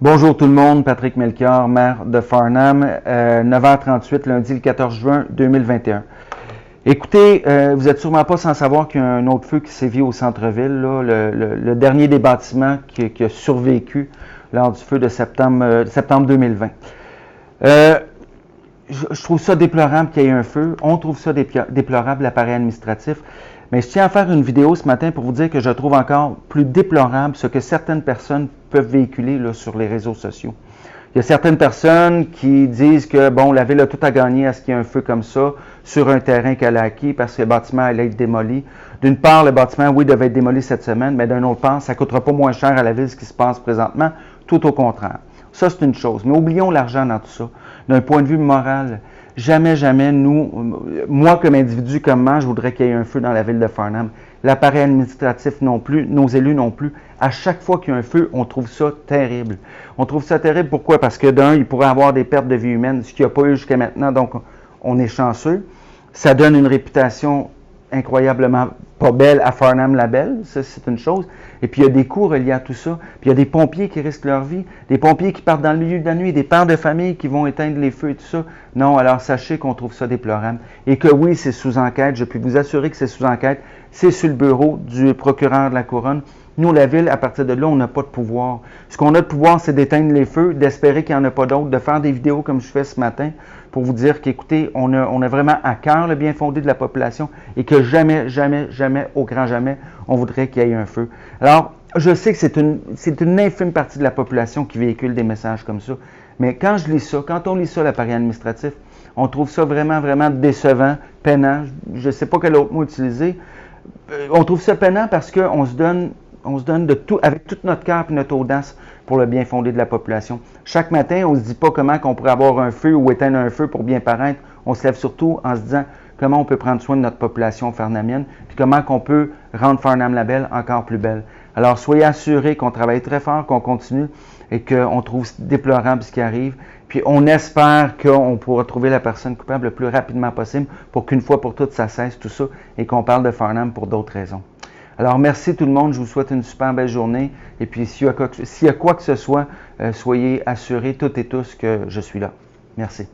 Bonjour tout le monde, Patrick Melchior, maire de Farnham, 9h38, lundi le 14 juin 2021. Écoutez, vous n'êtes sûrement pas sans savoir qu'il y a un autre feu qui sévit au centre-ville, là, le dernier des bâtiments qui a survécu lors du feu de septembre 2020. Je trouve ça déplorable qu'il y ait un feu. On trouve ça déplorable, l'appareil administratif. Mais je tiens à faire une vidéo ce matin pour vous dire que je trouve encore plus déplorable ce que certaines personnes peuvent véhiculer là, sur les réseaux sociaux. Il y a certaines personnes qui disent que, bon, la ville a tout à gagner à ce qu'il y ait un feu comme ça sur un terrain qu'elle a acquis parce que le bâtiment allait être démoli. D'une part, le bâtiment, oui, devait être démoli cette semaine, mais d'un autre part, ça ne coûtera pas moins cher à la ville ce qui se passe présentement, tout au contraire. Ça, c'est une chose. Mais oublions l'argent dans tout ça. D'un point de vue moral, jamais, moi comme individu, comme moi, je voudrais qu'il y ait un feu dans la ville de Farnham. L'appareil administratif non plus, nos élus non plus. À chaque fois qu'il y a un feu, on trouve ça terrible. On trouve ça terrible, pourquoi? Parce que d'un, il pourrait y avoir des pertes de vie humaine, ce qu'il n'y a pas eu jusqu'à maintenant, donc on est chanceux. Ça donne une réputation incroyablement pas belle à Farnham-la-Belle, ça c'est une chose. Et puis il y a des coûts reliés à tout ça. Puis il y a des pompiers qui risquent leur vie, des pompiers qui partent dans le milieu de la nuit, des pères de famille qui vont éteindre les feux et tout ça. Non, alors sachez qu'on trouve ça déplorable. Et que oui, c'est sous enquête, je peux vous assurer que c'est sous enquête. C'est sur le bureau du procureur de la Couronne. Nous, la ville, à partir de là, on n'a pas de pouvoir. Ce qu'on a de pouvoir, c'est d'éteindre les feux, d'espérer qu'il n'y en a pas d'autres, de faire des vidéos comme je fais ce matin pour vous dire qu'écoutez, on a vraiment à cœur le bien fondé de la population et que jamais, jamais, jamais, au grand jamais, on voudrait qu'il y ait un feu. Alors, je sais que c'est une infime partie de la population qui véhicule des messages comme ça, mais quand je lis ça, quand on lit ça, l'appareil administratif, on trouve ça vraiment, vraiment décevant, peinant, je ne sais pas quel autre mot utiliser. On trouve ça peinant parce qu'on se donne de tout, avec tout notre cœur et notre audace pour le bien fondé de la population. Chaque matin, on ne se dit pas comment on pourrait avoir un feu ou éteindre un feu pour bien paraître. On se lève surtout en se disant comment on peut prendre soin de notre population farnamienne, puis comment on peut rendre Farnham-la-Belle encore plus belle. Alors, soyez assurés qu'on travaille très fort, qu'on continue et qu'on trouve déplorable ce qui arrive. Puis, on espère qu'on pourra trouver la personne coupable le plus rapidement possible pour qu'une fois pour toutes, ça cesse tout ça et qu'on parle de Farnham pour d'autres raisons. Alors, merci tout le monde. Je vous souhaite une super belle journée. Et puis, s'il y a quoi que ce soit, soyez assurés toutes et tous que je suis là. Merci.